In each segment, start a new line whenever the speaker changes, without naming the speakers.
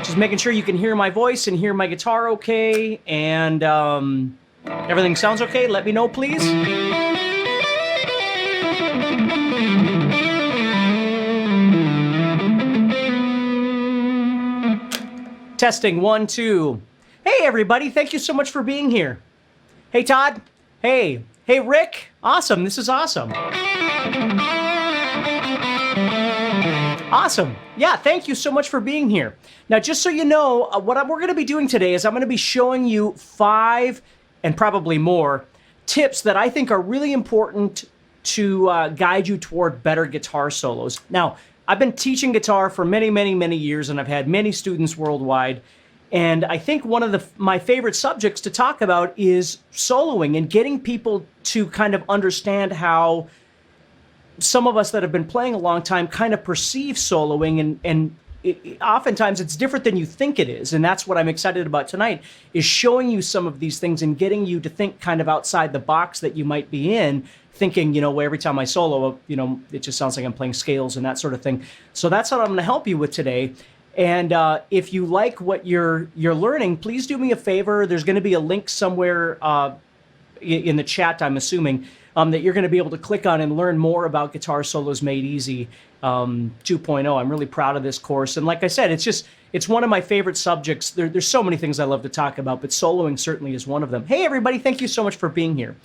Just making sure you can hear my voice and hear my guitar okay, and everything sounds okay. Let me know, please. Testing, 1, 2. Hey, everybody. Thank you so much for being here. Hey, Todd. Hey. Hey, Rick. Awesome. This is awesome. Awesome. Yeah, thank you so much for being here. Now, just so you know, what we're going to be doing today is I'm going to be showing you 5, and probably more, tips that I think are really important to guide you toward better guitar solos. Now, I've been teaching guitar for many, many, many years, and I've had many students worldwide. And I think one of my favorite subjects to talk about is soloing and getting people to kind of understand how some of us that have been playing a long time kind of perceive soloing, and oftentimes it's different than you think it is. And that's what I'm excited about tonight, is showing you some of these things and getting you to think kind of outside the box that you might be in, thinking, you know, every time I solo, you know, it just sounds like I'm playing scales and that sort of thing. So that's what I'm going to help you with today. And if you like what you're learning, please do me a favor. There's going to be a link somewhere in the chat, I'm assuming, that you're going to be able to click on and learn more about Guitar Solos Made Easy 2.0. I'm really proud of this course. And like I said, it's one of my favorite subjects. There's so many things I love to talk about, but soloing certainly is one of them. Hey, everybody. Thank you so much for being here.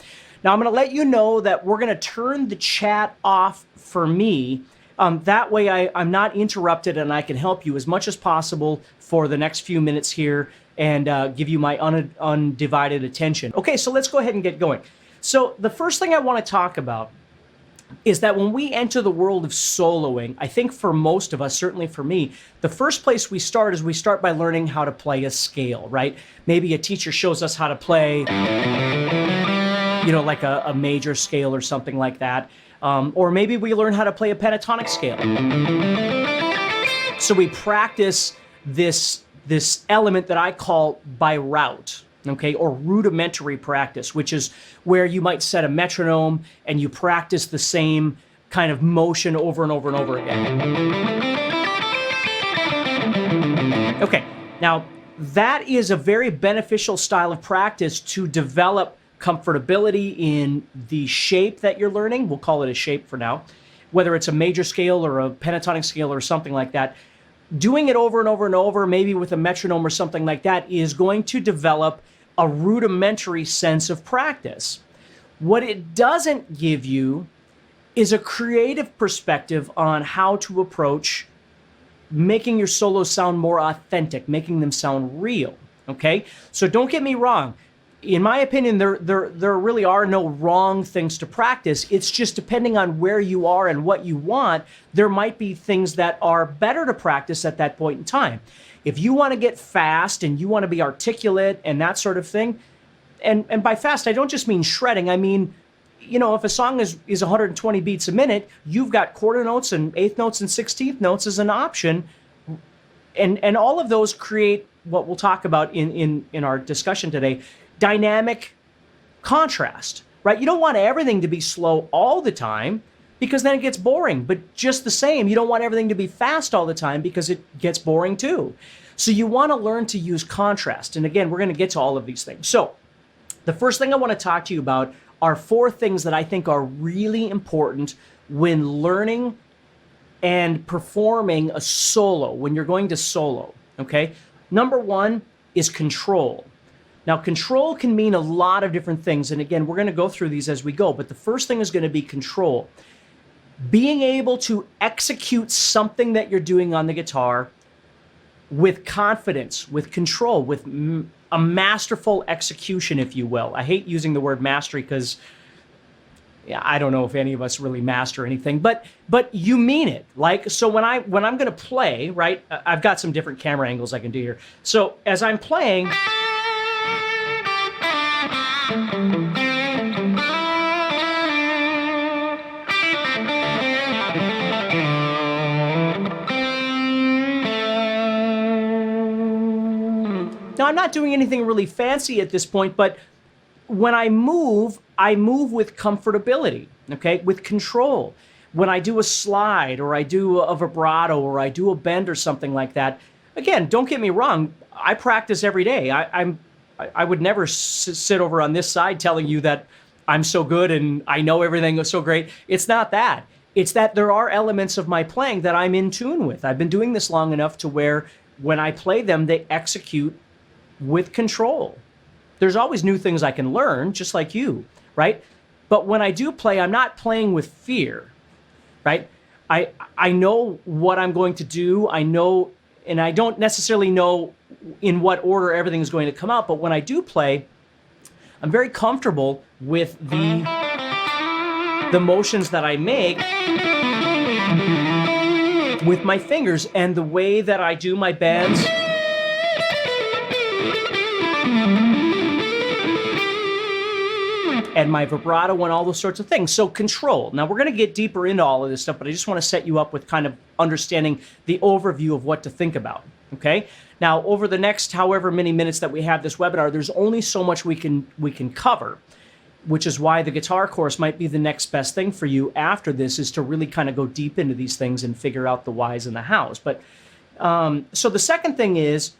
Now, I'm going to let you know that we're going to turn the chat off for me. That way I'm not interrupted and I can help you as much as possible for the next few minutes here and give you my undivided attention. Okay, so let's go ahead and get going. So the first thing I want to talk about is that when we enter the world of soloing, I think for most of us, certainly for me, the first place we start is we start by learning how to play a scale, right? Maybe a teacher shows us how to play, you know, like a major scale or something like that. Or maybe we learn how to play a pentatonic scale. So we practice this element that I call by route, okay, or rudimentary practice, which is where you might set a metronome and you practice the same kind of motion over and over and over again. Okay, now that is a very beneficial style of practice to develop comfortability in the shape that you're learning. We'll call it a shape for now. Whether it's a major scale or a pentatonic scale or something like that, doing it over and over and over, maybe with a metronome or something like that, is going to develop a rudimentary sense of practice. What it doesn't give you is a creative perspective on how to approach making your solos sound more authentic, making them sound real, okay? So don't get me wrong. In my opinion, there really are no wrong things to practice. It's just depending on where you are and what you want, there might be things that are better to practice at that point in time. If you want to get fast and you want to be articulate and that sort of thing, and by fast, I don't just mean shredding. I mean, you know, if a song is 120 beats a minute, you've got quarter notes and eighth notes and 16th notes as an option. And all of those create what we'll talk about in our discussion today, dynamic contrast, right? You don't want everything to be slow all the time because then it gets boring. But just the same, you don't want everything to be fast all the time because it gets boring too. So you want to learn to use contrast. And again, we're going to get to all of these things. So the first thing I want to talk to you about are 4 things that I think are really important when learning and performing a solo, when you're going to solo, okay? Number 1 is control. Now, control can mean a lot of different things. And again, we're going to go through these as we go. But the first thing is going to be control. Being able to execute something that you're doing on the guitar with confidence, with control, with a masterful execution, if you will. I hate using the word mastery because I don't know if any of us really master anything, but you mean it. Like, so when I'm going to play, right, I've got some different camera angles I can do here. So as I'm playing, now I'm not doing anything really fancy at this point, but when I move with comfortability, okay, with control. When I do a slide or I do a vibrato or I do a bend or something like that, again, don't get me wrong. I practice every day. I would never sit over on this side telling you that I'm so good and I know everything so great. It's not that. It's that there are elements of my playing that I'm in tune with. I've been doing this long enough to where when I play them, they execute with control. There's always new things I can learn, just like you, right? But when I do play, I'm not playing with fear, right? I know what I'm going to do. I know, and I don't necessarily know in what order everything is going to come out, but when I do play, I'm very comfortable with the motions that I make with my fingers and the way that I do my bends. And my vibrato and all those sorts of things. So control. Now we're going to get deeper into all of this stuff, but I just want to set you up with kind of understanding the overview of what to think about. Okay. Now over the next however many minutes that we have this webinar, there's only so much we can cover, which is why the guitar course might be the next best thing for you after this, is to really kind of go deep into these things and figure out the whys and the hows. But so the second thing is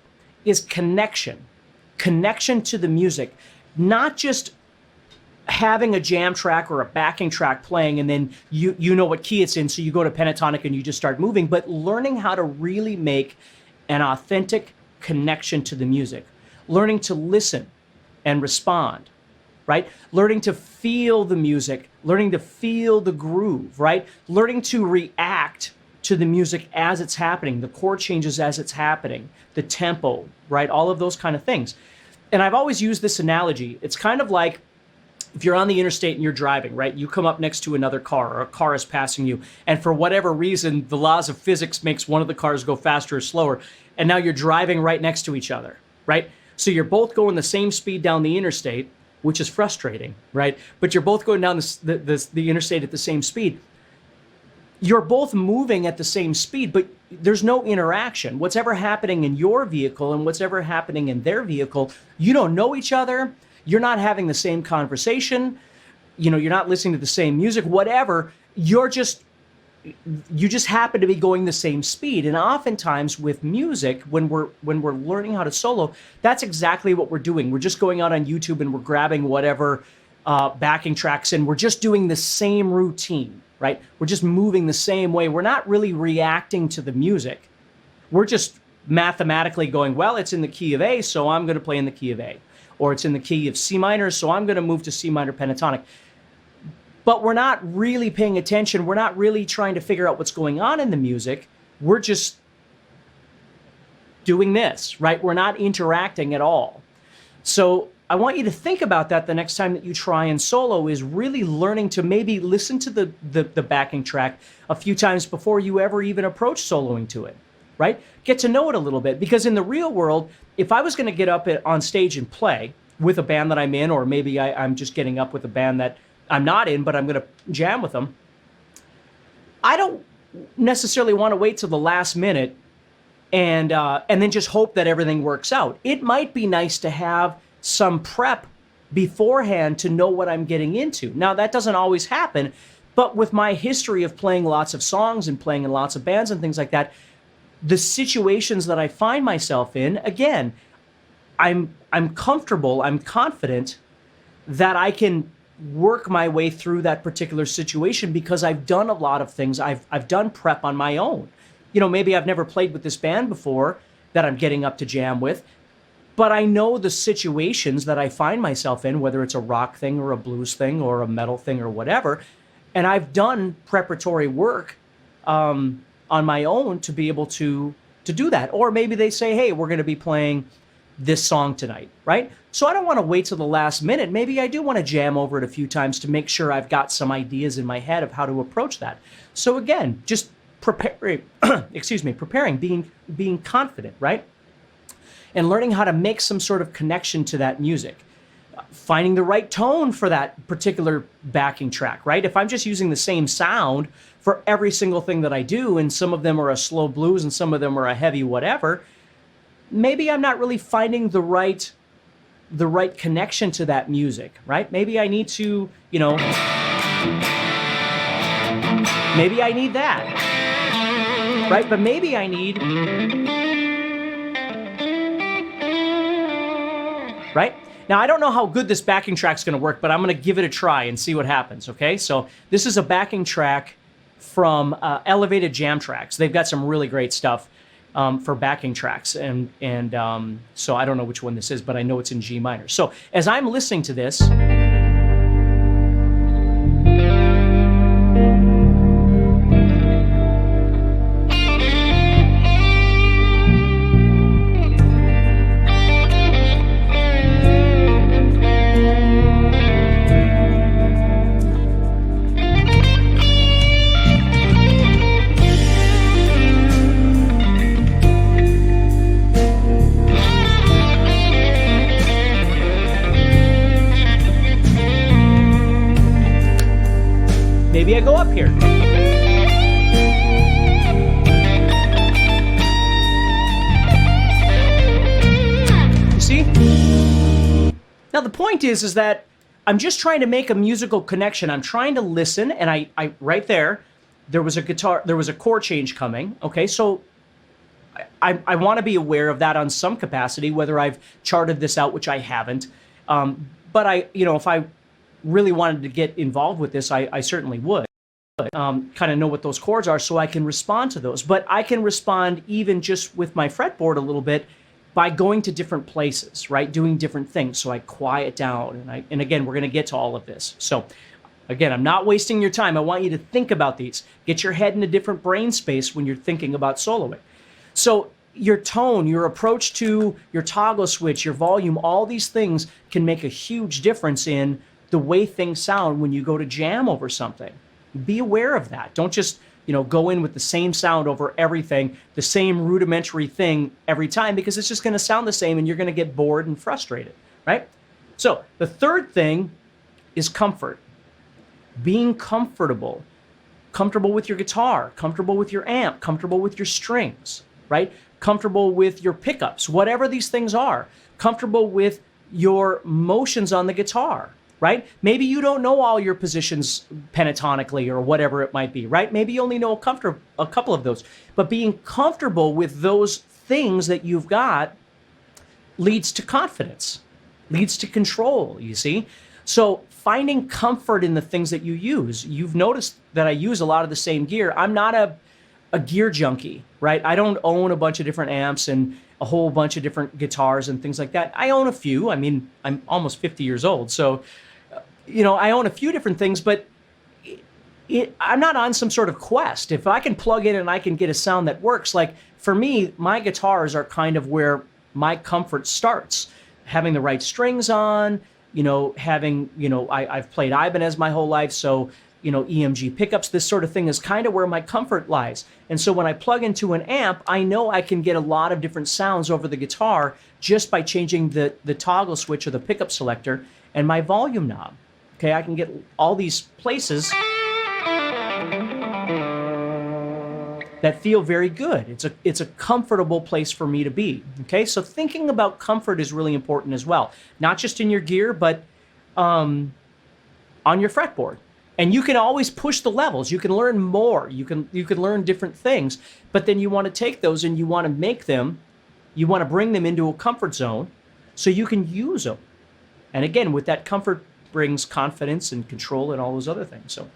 connection to the music, not just having a jam track or a backing track playing and then you know what key it's in, so you go to pentatonic and you just start moving, but learning how to really make an authentic connection to the music, learning to listen and respond, right? Learning to feel the music, learning to feel the groove, right? Learning to react to the music as it's happening, the chord changes as it's happening, the tempo, right? All of those kind of things. And I've always used this analogy. It's kind of like if you're on the interstate and you're driving, right? You come up next to another car, or a car is passing you, and for whatever reason, the laws of physics makes one of the cars go faster or slower, and now you're driving right next to each other, right? So you're both going the same speed down the interstate, which is frustrating, right? But you're both going down the interstate at the same speed. You're both moving at the same speed, but there's no interaction. What's ever happening in your vehicle and what's ever happening in their vehicle, you don't know each other. You're not having the same conversation. You're not listening to the same music, whatever. You just happen to be going the same speed. And oftentimes with music, when we're learning how to solo, that's exactly what we're doing. We're just going out on YouTube and we're grabbing whatever backing tracks, and we're just doing the same routine, right? We're just moving the same way. We're not really reacting to the music. We're just mathematically going, well, it's in the key of A, so I'm going to play in the key of A. Or it's in the key of C minor, so I'm going to move to C minor pentatonic. But we're not really paying attention. We're not really trying to figure out what's going on in the music. We're just doing this, right? We're not interacting at all. So I want you to think about that the next time that you try and solo, is really learning to maybe listen to the backing track a few times before you ever even approach soloing to it, right? Get to know it a little bit, because in the real world, if I was going to get up on stage and play with a band that I'm in, or maybe I'm just getting up with a band that I'm not in, but I'm going to jam with them, I don't necessarily want to wait till the last minute and then just hope that everything works out. It might be nice to have some prep beforehand to know what I'm getting into. Now, that doesn't always happen, but with my history of playing lots of songs and playing in lots of bands and things like that, the situations that I find myself in, again, I'm comfortable, I'm confident that I can work my way through that particular situation because I've done a lot of things. I've done prep on my own. Maybe I've never played with this band before that I'm getting up to jam with, but I know the situations that I find myself in, whether it's a rock thing or a blues thing or a metal thing or whatever, and I've done preparatory work on my own to be able to do that. Or maybe they say, hey, we're going to be playing this song tonight, right? So I don't want to wait till the last minute. Maybe I do want to jam over it a few times to make sure I've got some ideas in my head of how to approach that. So again, just preparing, being confident, right? And learning how to make some sort of connection to that music. Finding the right tone for that particular backing track, right? If I'm just using the same sound for every single thing that I do, and some of them are a slow blues and some of them are a heavy whatever, maybe I'm not really finding the right connection to that music, right? Maybe I need to, maybe I need that, right? But maybe I need right? Now, I don't know how good this backing track's going to work, but I'm going to give it a try and see what happens, okay? So this is a backing track from Elevated Jam Tracks. They've got some really great stuff for backing tracks, and so I don't know which one this is, but I know it's in G minor. So as I'm listening to this, maybe I go up here. You see? Now the point is that I'm just trying to make a musical connection. I'm trying to listen, and I right there was a chord change coming. Okay, so I want to be aware of that on some capacity, whether I've charted this out, which I haven't. But if I really wanted to get involved with this, I certainly would. Kind of know what those chords are so I can respond to those. But I can respond even just with my fretboard a little bit by going to different places, right? Doing different things. So I quiet down, and again, we're going to get to all of this. So again, I'm not wasting your time. I want you to think about these. Get your head in a different brain space when you're thinking about soloing. So your tone, your approach to your toggle switch, your volume, all these things can make a huge difference in the way things sound when you go to jam over something. Be aware of that. Don't just, go in with the same sound over everything, the same rudimentary thing every time, because it's just going to sound the same and you're going to get bored and frustrated, right? So the third thing is comfort. Being comfortable. Comfortable with your guitar, comfortable with your amp, comfortable with your strings, right? Comfortable with your pickups, whatever these things are. Comfortable with your motions on the guitar, right? Maybe you don't know all your positions pentatonically or whatever it might be, right? Maybe you only know a couple of those. But being comfortable with those things that you've got leads to confidence, leads to control, you see? So finding comfort in the things that you use. You've noticed that I use a lot of the same gear. I'm not a gear junkie, right? I don't own a bunch of different amps and a whole bunch of different guitars and things like that. I own a few. I mean, I'm almost 50 years old. So, I own a few different things, but I'm not on some sort of quest. If I can plug in and I can get a sound that works, like for me, my guitars are kind of where my comfort starts. Having the right strings on, I've played Ibanez my whole life, so, EMG pickups, this sort of thing is kind of where my comfort lies. And so when I plug into an amp, I know I can get a lot of different sounds over the guitar just by changing the toggle switch or the pickup selector and my volume knob. Okay, I can get all these places that feel very good. It's a comfortable place for me to be. Okay, so thinking about comfort is really important as well, not just in your gear, but on your fretboard. And you can always push the levels. You can learn more. You can learn different things, but then you want to take those and you want to make them, you want to bring them into a comfort zone so you can use them. And again, with that comfort brings confidence and control and all those other things. So.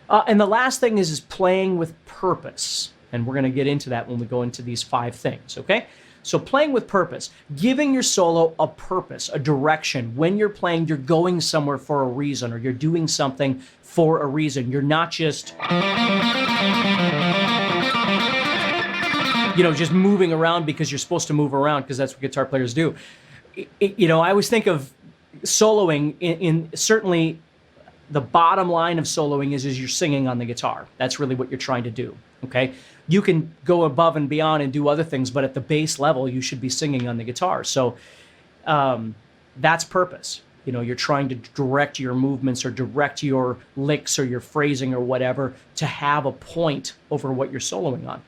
And the last thing is playing with purpose. And we're going to get into that when we go into these 5 things, okay? So playing with purpose, giving your solo a purpose, a direction. When you're playing, you're going somewhere for a reason, or you're doing something for a reason. You're not just, just moving around because you're supposed to move around, because that's what guitar players do. I always think of soloing in certainly the bottom line of soloing is you're singing on the guitar. That's really what you're trying to do, okay? You can go above and beyond and do other things, but at the base level, you should be singing on the guitar. So that's purpose. You're trying to direct your movements or direct your licks or your phrasing or whatever to have a point over what you're soloing on.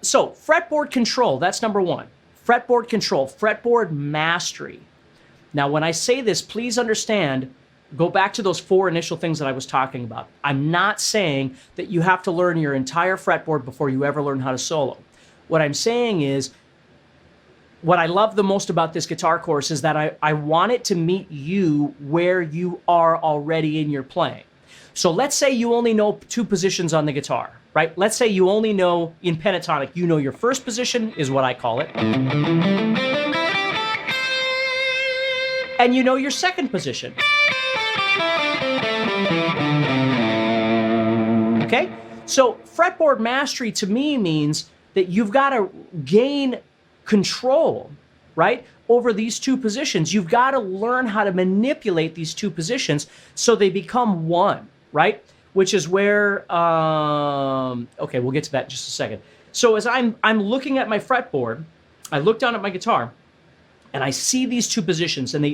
So fretboard control, that's number 1. Fretboard control, fretboard mastery. Now, when I say this, please understand, go back to those 4 initial things that I was talking about. I'm not saying that you have to learn your entire fretboard before you ever learn how to solo. What I'm saying is what I love the most about this guitar course is that I want it to meet you where you are already in your playing. So let's say you only know 2 positions on the guitar, right? Let's say you only know, in pentatonic, you know your first position is what I call it. And you know your second position. Okay? So fretboard mastery to me means that you've got to gain control, right, over these 2 positions. You've got to learn how to manipulate these 2 positions so they become one, right? Which is where, okay, we'll get to that in just a second. So as I'm looking at my fretboard, I look down at my guitar, and I see these 2 positions, and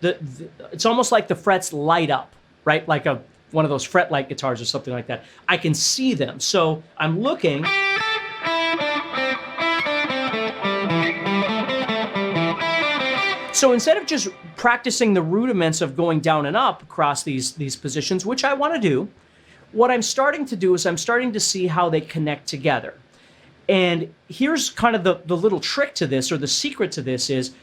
it's almost like the frets light up, right? Like one of those fret light guitars or something like that. I can see them. So I'm looking. So instead of just practicing the rudiments of going down and up across these positions, which I want to do, what I'm starting to do is I'm starting to see how they connect together. And here's kind of the little trick to this, or the secret to this, is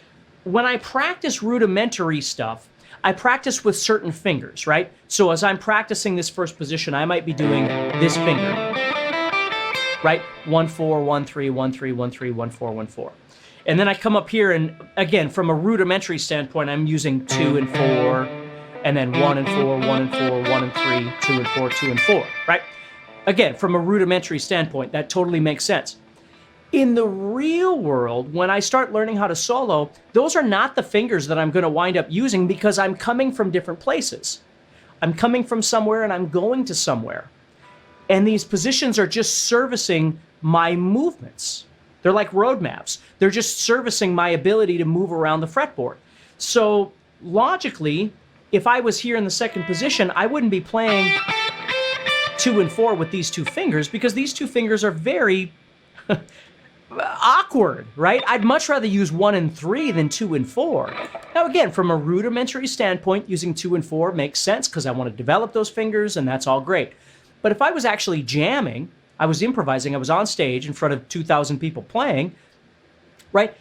when I practice rudimentary stuff, I practice with certain fingers, right? So as I'm practicing this first position, I might be doing this finger, right? 1 4 1 3 1 3 1 3 1 4 1 4. And then I come up here, and again, from a rudimentary standpoint, I'm using 2 and 4, and then 1 and 4, 1 and 4, 1 and 3, 2 and 4, 2 and 4, right? Again, from a rudimentary standpoint, that totally makes sense. In the real world, when I start learning how to solo, those are not the fingers that I'm going to wind up using, because I'm coming from different places. I'm coming from somewhere and I'm going to somewhere. And these positions are just servicing my movements. They're like road maps. They're just servicing my ability to move around the fretboard. So logically, if I was here in the second position, I wouldn't be playing 2 and 4 with these 2 fingers, because these 2 fingers are very awkward, right? I'd much rather use 1 and 3 than 2 and 4. Now again, from a rudimentary standpoint, using 2 and 4 makes sense because I want to develop those fingers, and that's all great. But if I was actually jamming, I was improvising, I was on stage in front of 2,000 people playing, right?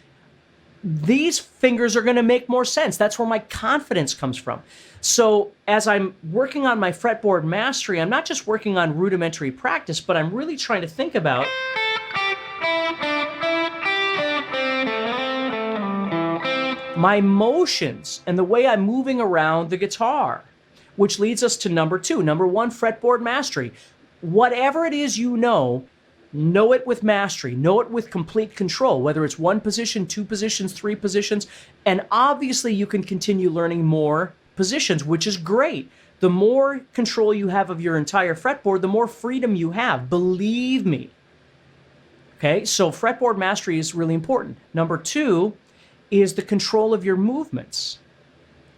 These fingers are going to make more sense. That's where my confidence comes from. So as I'm working on my fretboard mastery, I'm not just working on rudimentary practice, but I'm really trying to think about my motions and the way I'm moving around the guitar, which leads us to number 2. Number 1, fretboard mastery. Whatever it is you know it with mastery, know it with complete control, whether it's 1 position, 2 positions, 3 positions, and obviously you can continue learning more positions, which is great. The more control you have of your entire fretboard, the more freedom you have, believe me. Okay, so fretboard mastery is really important. Number 2 is the control of your movements.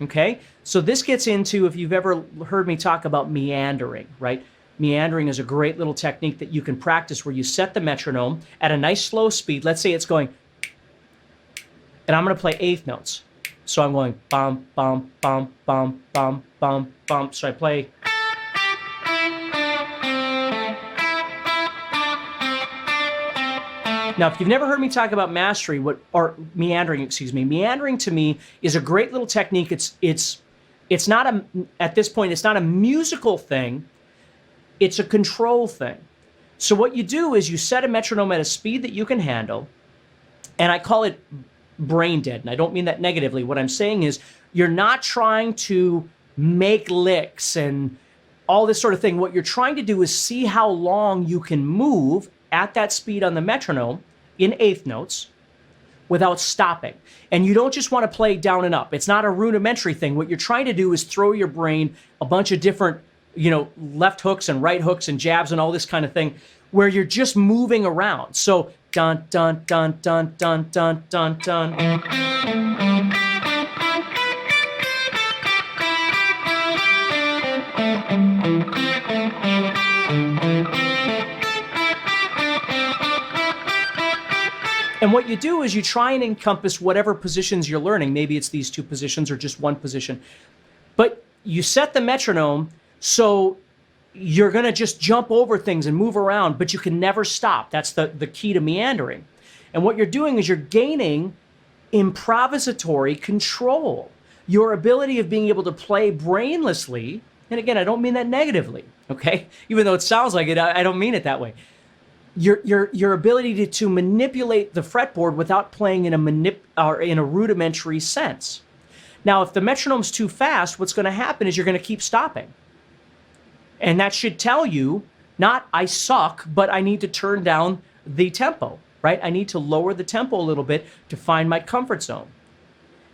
Okay, so this gets into, if you've ever heard me talk about meandering, right? Meandering is a great little technique that you can practice where you set the metronome at a nice slow speed. Let's say it's going, and I'm going to play 8th notes. So I'm going bum, bum, bum, bum, bum, bum, bum. So I play. Now, if you've never heard me talk about mastery, meandering to me is a great little technique. It's not at this point, it's not a musical thing. It's a control thing. So what you do is you set a metronome at a speed that you can handle, and I call it brain dead, and I don't mean that negatively. What I'm saying is you're not trying to make licks and all this sort of thing. What you're trying to do is see how long you can move at that speed on the metronome in 8th notes without stopping. And you don't just want to play down and up. It's not a rudimentary thing. What you're trying to do is throw your brain a bunch of different, left hooks and right hooks and jabs and all this kind of thing, where you're just moving around. So dun dun dun dun dun dun dun dun. And what you do is you try and encompass whatever positions you're learning. Maybe it's these 2 positions or just 1 position. But you set the metronome so you're going to just jump over things and move around, but you can never stop. That's the key to meandering. And what you're doing is you're gaining improvisatory control, your ability of being able to play brainlessly. And again, I don't mean that negatively, okay? Even though it sounds like it, I don't mean it that way. Your ability to manipulate the fretboard without playing in a rudimentary sense. Now, if the metronome's too fast, what's going to happen is you're going to keep stopping. And that should tell you, not I suck, but I need to turn down the tempo, right? I need to lower the tempo a little bit to find my comfort zone.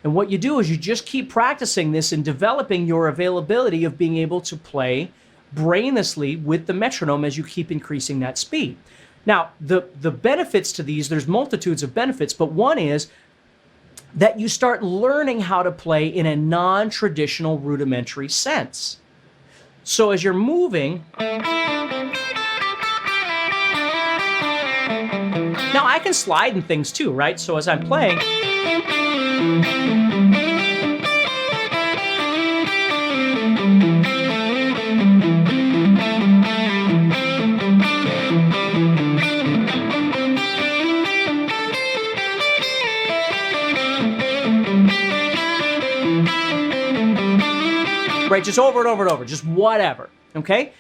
And what you do is you just keep practicing this and developing your availability of being able to play brainlessly with the metronome as you keep increasing that speed. Now, the benefits to these, there's multitudes of benefits, but one is that you start learning how to play in a non-traditional rudimentary sense. So as you're moving, now I can slide in things too, right? So as I'm playing, right, just over and over and over, just whatever, okay?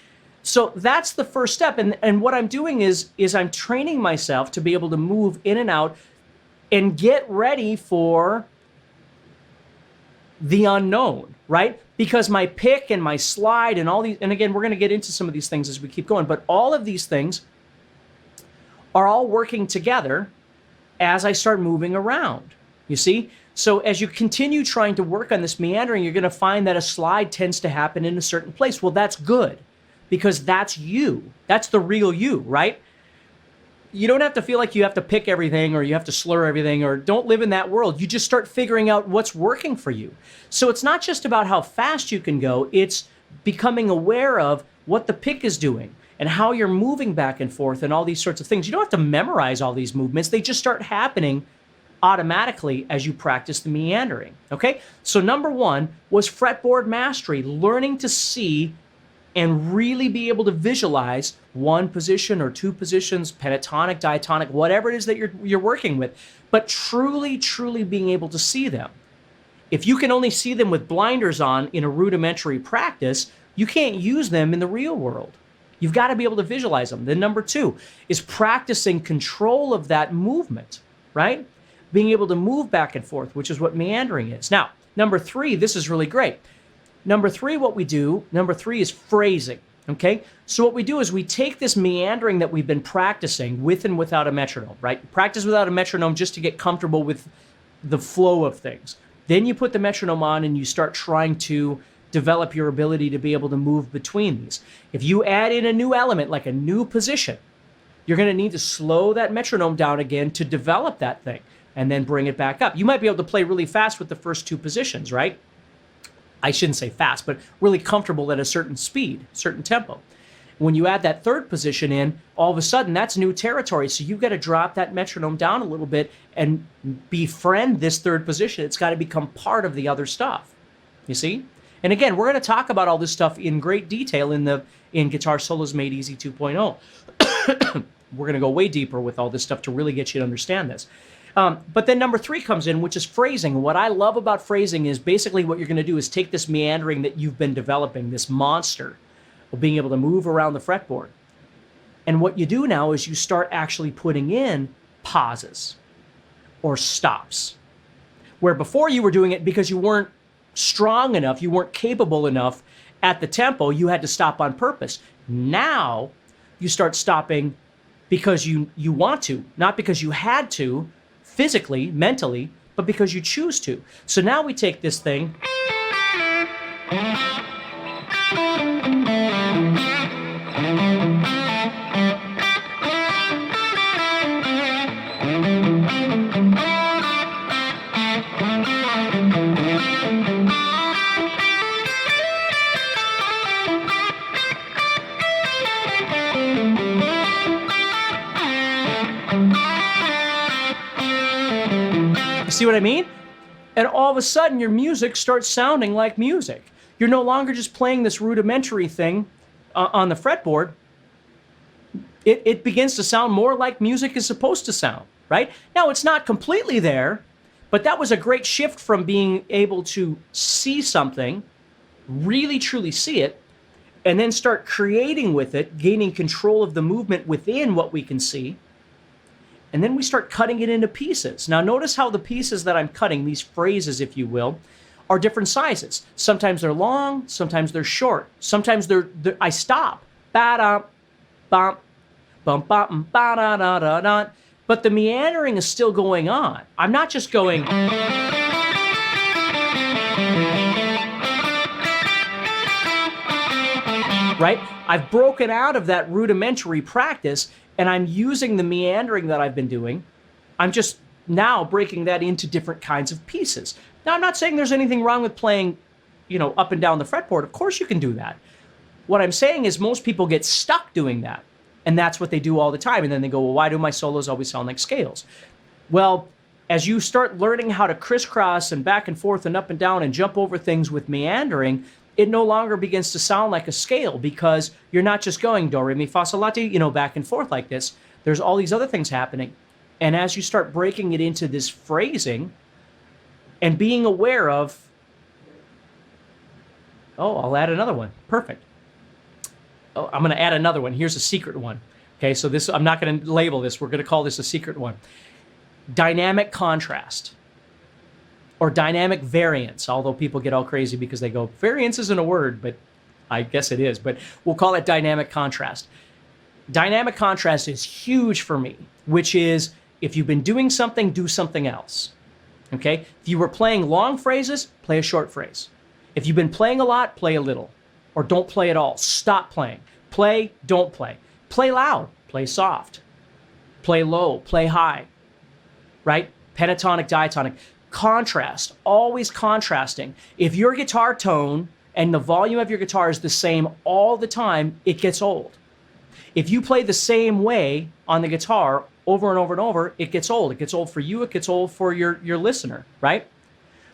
So that's the first step, and what I'm doing is I'm training myself to be able to move in and out and get ready for the unknown, right? Because my pick and my slide and all these, and again, we're going to get into some of these things as we keep going, but all of these things are all working together as I start moving around, you see? So as you continue trying to work on this meandering, you're going to find that a slide tends to happen in a certain place. Well, that's good, because that's you. That's the real you, right? You don't have to feel like you have to pick everything or you have to slur everything, or don't live in that world. You just start figuring out what's working for you. So it's not just about how fast you can go. It's becoming aware of what the pick is doing and how you're moving back and forth and all these sorts of things. You don't have to memorize all these movements. They just start happening automatically as you practice the meandering, okay? So number one was Fretboard Mastery, learning to see and really be able to visualize one position or two positions, pentatonic, diatonic, whatever it is that you're working with, but truly being able to see them. If you can only see them with blinders on in a rudimentary practice, you can't use them in the real world. You've got to be able to visualize them. Then number two is practicing control of that movement, right? Being able to move back and forth, which is what meandering is. Now, number three, this is really great. Number three is phrasing, okay? So what we do is we take this meandering that we've been practicing with and without a metronome, right? Practice without a metronome just to get comfortable with the flow of things. Then you put the metronome on and you start trying to develop your ability to be able to move between these. If you add in a new element, like a new position, you're going to need to slow that metronome down again to develop that thing and then bring it back up. You might be able to play really fast with the first two positions, right? I shouldn't say fast, but really comfortable at a certain speed, certain tempo. When you add that third position in, all of a sudden that's new territory. So you've got to drop that metronome down a little bit and befriend this third position. It's got to become part of the other stuff, you see? And again, we're going to talk about all this stuff in great detail in Guitar Solos Made Easy 2.0. We're going to go way deeper with all this stuff to really get you to understand this. But then number three comes in, which is phrasing. What I love about phrasing is basically what you're going to do is take this meandering that you've been developing, this monster of being able to move around the fretboard. And what you do now is you start actually putting in pauses or stops. Where before you were doing it because you weren't strong enough, you weren't capable enough at the tempo, you had to stop on purpose. Now you start stopping because you want to, not because you had to, physically, mentally, but because you choose to. So now we take this thing see what I mean? And all of a sudden, your music starts sounding like music. You're no longer just playing this rudimentary thing on the fretboard. It begins to sound more like music is supposed to sound, right? Now, it's not completely there, But that was a great shift from being able to see something, really truly see it, and then start creating with it, gaining control of the movement within what we can see. And then we start cutting it into pieces. Now notice how the pieces that I'm cutting, these phrases, if you will, are different sizes. Sometimes they're long, sometimes they're short. Sometimes I stop. Ba-da, bump, bump, bump, ba-da-da-da-da. But the meandering is still going on. I'm not just going... Right? I've broken out of that rudimentary practice, and I'm using the meandering that I've been doing. I'm just now breaking that into different kinds of pieces. Now, I'm not saying there's anything wrong with playing, up and down the fretboard. Of course you can do that. What I'm saying is most people get stuck doing that, and that's what they do all the time. And then they go, well, why do my solos always sound like scales? Well, as you start learning how to crisscross and back and forth and up and down and jump over things with meandering, it no longer begins to sound like a scale, because you're not just going do, re, mi, fa, sol, la, ti, back and forth like this. There's all these other things happening. And as you start breaking it into this phrasing and being aware of, oh, I'll add another one. Perfect. Oh, I'm going to add another one. Here's a secret one. Okay, so this, I'm not going to label this. We're going to call this a secret one. Dynamic contrast. Or dynamic variance, although people get all crazy because they go, variance isn't a word, but I guess it is. But we'll call it dynamic contrast. Dynamic contrast is huge for me, which is if you've been doing something, do something else. Okay? If you were playing long phrases, play a short phrase. If you've been playing a lot, play a little. Or don't play at all. Stop playing. Play, don't play. Play loud, play soft. Play low, play high. Right? Pentatonic, diatonic. Contrast, always contrasting. If your guitar tone and the volume of your guitar is the same all the time, it gets old. If you play the same way on the guitar over and over and over, it gets old. It gets old for you, it gets old for your listener, right?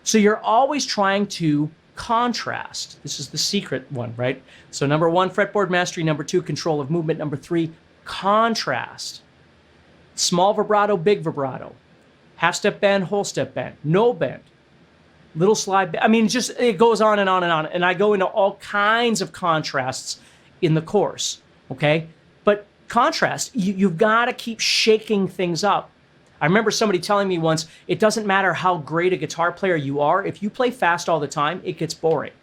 So you're always trying to contrast. This is the secret one, right? So number 1, fretboard mastery. Number 2, control of movement. Number 3, contrast. Small vibrato, big vibrato. Half step bend, whole step bend, no bend, little slide. I mean, just it goes on and on and on. And I go into all kinds of contrasts in the course, okay? But contrast, you've got to keep shaking things up. I remember somebody telling me once, it doesn't matter how great a guitar player you are. If you play fast all the time, it gets boring.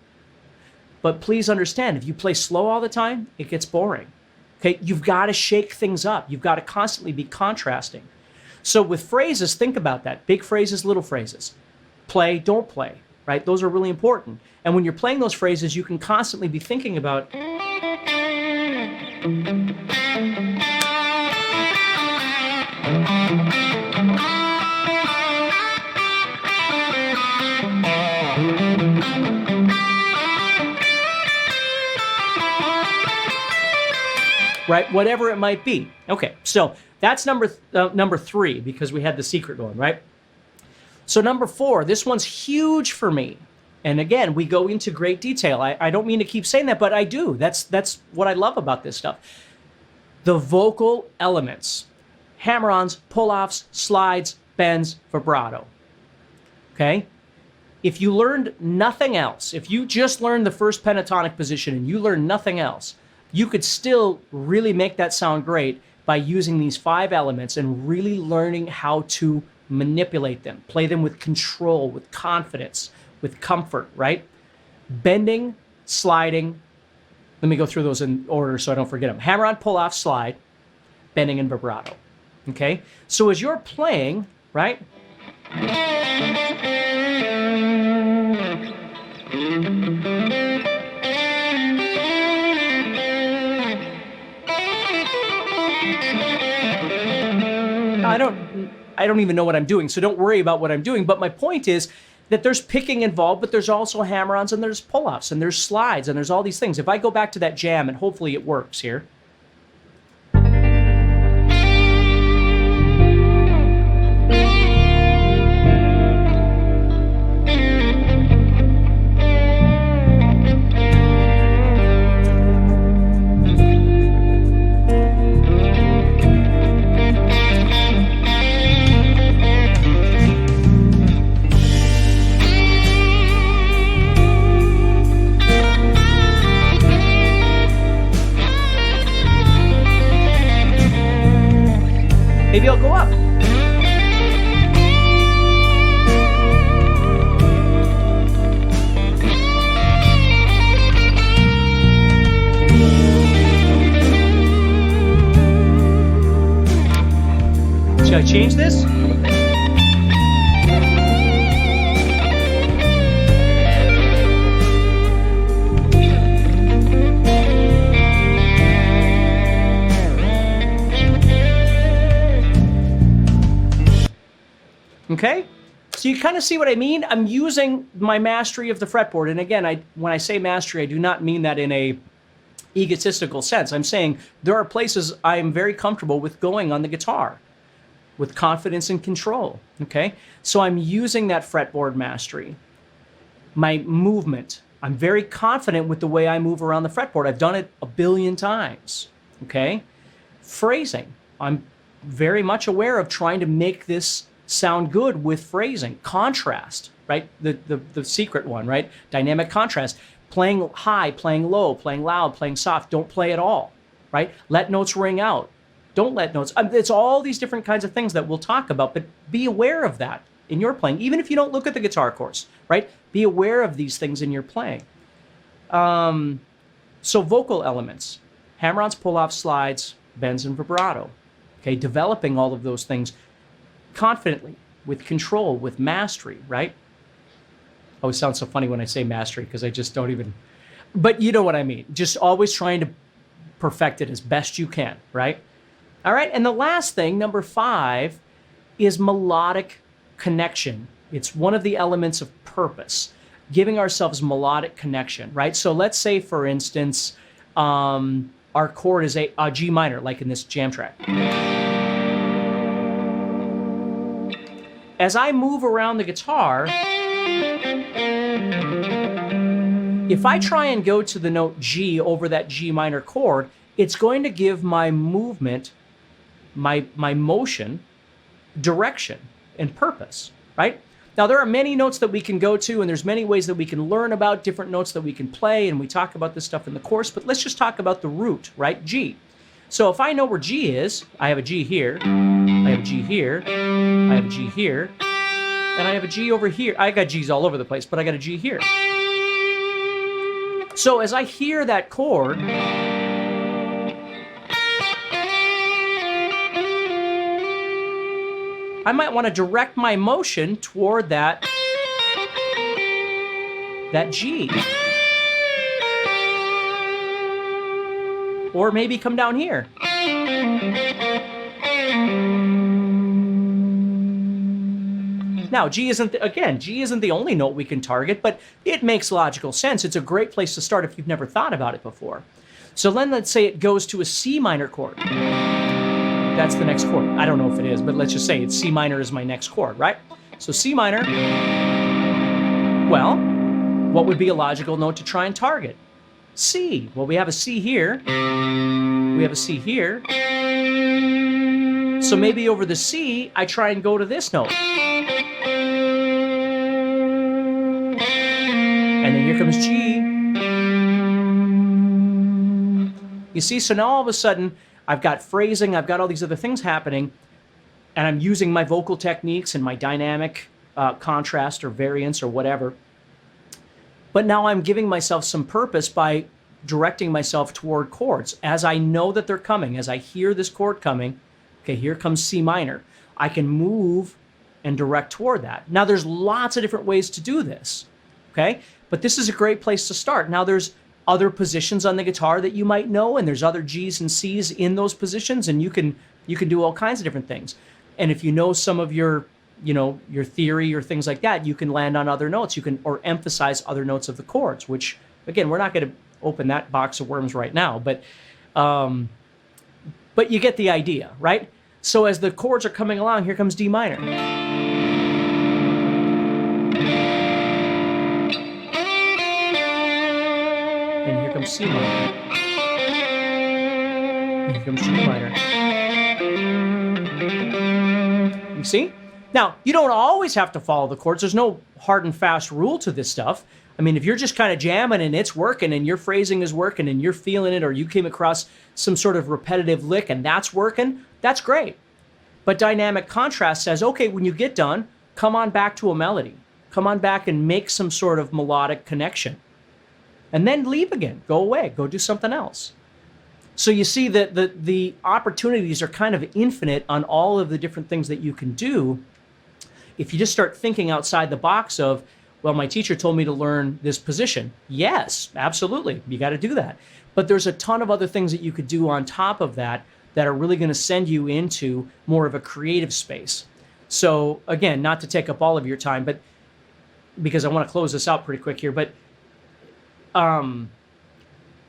But please understand, if you play slow all the time, it gets boring. Okay, you've got to shake things up. You've got to constantly be contrasting. So with phrases, think about that. Big phrases, little phrases. Play, don't play, right? Those are really important. And when you're playing those phrases, you can constantly be thinking about... right? Whatever it might be. Okay, so that's number 3, because we had the secret one, right? So number 4, this one's huge for me. And again, we go into great detail. I don't mean to keep saying that, but I do. That's what I love about this stuff. The vocal elements. Hammer-ons, pull-offs, slides, bends, vibrato. Okay? If you learned nothing else, if you just learned the first pentatonic position and you learned nothing else, you could still really make that sound great by using these 5 elements and really learning how to manipulate them, play them with control, with confidence, with comfort, right? Bending, sliding. Let me go through those in order so I don't forget them. Hammer-on, pull-off, slide, bending, and vibrato. Okay? So as you're playing, right? I don't even know what I'm doing, so don't worry about what I'm doing. But my point is that there's picking involved, but there's also hammer-ons and there's pull-offs and there's slides and there's all these things. If I go back to that jam, and hopefully it works here. Should I change this? Okay, so you kind of see what I mean? I'm using my mastery of the fretboard. And again, when I say mastery, I do not mean that in a egotistical sense. I'm saying there are places I'm very comfortable with going on the guitar with confidence and control, okay? So I'm using that fretboard mastery. My movement, I'm very confident with the way I move around the fretboard. I've done it a billion times, okay? Phrasing, I'm very much aware of trying to make this sound good with phrasing. Contrast, right? The secret one, right? Dynamic contrast. Playing high, playing low, playing loud, playing soft. Don't play at all, right? Let notes ring out. Don't let notes. It's all these different kinds of things that we'll talk about, but be aware of that in your playing. Even if you don't look at the guitar course, right? Be aware of these things in your playing. So vocal elements, hammer-ons, pull-offs, slides, bends, and vibrato. Okay, developing all of those things confidently, with control, with mastery, right? Always sounds so funny when I say mastery because I just don't even, but you know what I mean. Just always trying to perfect it as best you can, right? All right, and the last thing, number 5, is melodic connection. It's one of the elements of purpose, giving ourselves melodic connection, right? So let's say, for instance, our chord is a G minor, like in this jam track. As I move around the guitar, if I try and go to the note G over that G minor chord, it's going to give my movement, my motion, direction and purpose, right? Now, there are many notes that we can go to, and there's many ways that we can learn about different notes that we can play, and we talk about this stuff in the course, but let's just talk about the root, right? G. So if I know where G is, I have a G here, I have a G here, I have a G here, and I have a G over here. I got G's all over the place, but I got a G here. So as I hear that chord, I might want to direct my motion toward that G. Or maybe come down here. Now, G isn't the only note we can target, but it makes logical sense. It's a great place to start if you've never thought about it before. So then let's say it goes to a C minor chord. That's the next chord. I don't know if it is, but let's just say it's C minor is my next chord, right? So C minor, well, what would be a logical note to try and target? C. Well, we have a C here. We have a C here. So maybe over the C, I try and go to this note. And then here comes G. You see, so now all of a sudden, I've got phrasing, I've got all these other things happening, and I'm using my vocal techniques and my dynamic contrast or variance or whatever. But now I'm giving myself some purpose by directing myself toward chords. As I know that they're coming, as I hear this chord coming, okay, here comes C minor, I can move and direct toward that. Now, there's lots of different ways to do this, okay? But this is a great place to start. Now, there's other positions on the guitar that you might know, and there's other G's and C's in those positions, and you can do all kinds of different things. And if you know some of your theory or things like that, you can land on other notes. You can, or emphasize other notes of the chords, which, again, we're not going to open that box of worms right now, but you get the idea, right? So as the chords are coming along, here comes D minor. And here comes C minor. And here comes G minor. You see? Now, you don't always have to follow the chords. There's no hard and fast rule to this stuff. I mean, if you're just kind of jamming and it's working and your phrasing is working and you're feeling it, or you came across some sort of repetitive lick and that's working, that's great. But dynamic contrast says, okay, when you get done, come on back to a melody. Come on back and make some sort of melodic connection. And then leave again. Go away. Go do something else. So you see that the opportunities are kind of infinite on all of the different things that you can do if you just start thinking outside the box of, well, my teacher told me to learn this position. Yes, absolutely. You got to do that. But there's a ton of other things that you could do on top of that that are really going to send you into more of a creative space. So again, not to take up all of your time, but because I want to close this out pretty quick here, but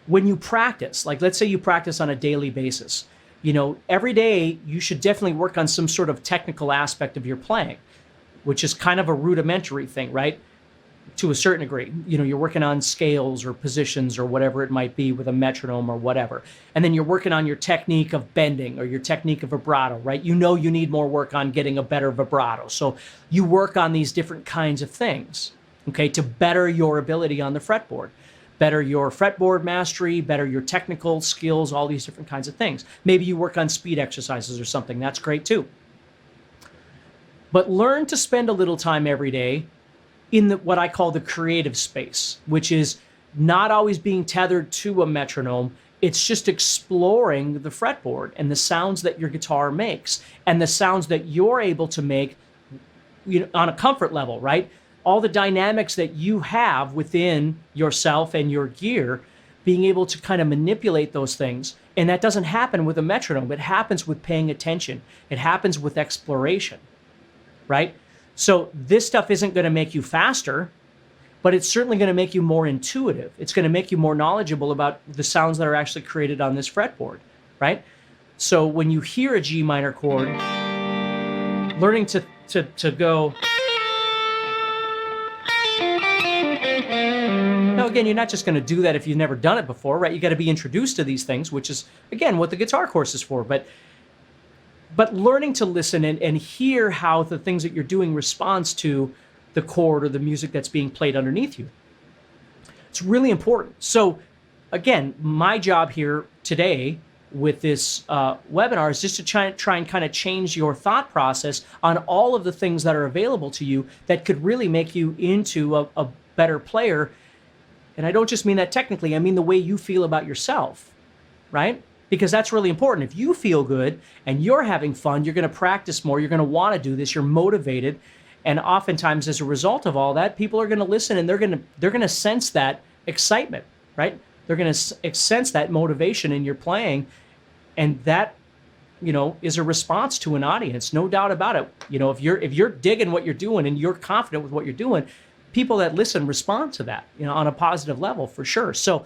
when you practice, like let's say you practice on a daily basis, every day you should definitely work on some sort of technical aspect of your playing, which is kind of a rudimentary thing, right? To a certain degree, you're working on scales or positions or whatever it might be with a metronome or whatever. And then you're working on your technique of bending or your technique of vibrato, right? You need more work on getting a better vibrato. So you work on these different kinds of things, okay, to better your ability on the fretboard, better your fretboard mastery, better your technical skills, all these different kinds of things. Maybe you work on speed exercises or something. That's great too. But learn to spend a little time every day in what I call the creative space, which is not always being tethered to a metronome. It's just exploring the fretboard and the sounds that your guitar makes and the sounds that you're able to make on a comfort level, right? All the dynamics that you have within yourself and your gear, being able to kind of manipulate those things. And that doesn't happen with a metronome. It happens with paying attention. It happens with exploration, right? So this stuff isn't going to make you faster, but it's certainly going to make you more intuitive. It's going to make you more knowledgeable about the sounds that are actually created on this fretboard, right? So when you hear a G minor chord, learning to go. Now, again, you're not just going to do that if you've never done it before, right? You got to be introduced to these things, which is, again, what the guitar course is for. But learning to listen and hear how the things that you're doing responds to the chord or the music that's being played underneath you. It's really important. So again, my job here today with this webinar is just to try and kind of change your thought process on all of the things that are available to you that could really make you into a better player. And I don't just mean that technically, I mean the way you feel about yourself, right? Because that's really important. If you feel good and you're having fun, you're going to practice more, you're going to want to do this, you're motivated. And oftentimes as a result of all that, people are going to listen and they're going to sense that excitement, right? They're going to sense that motivation in your playing. And that, is a response to an audience, no doubt about it. If you're digging what you're doing and you're confident with what you're doing, people that listen respond to that, on a positive level for sure. So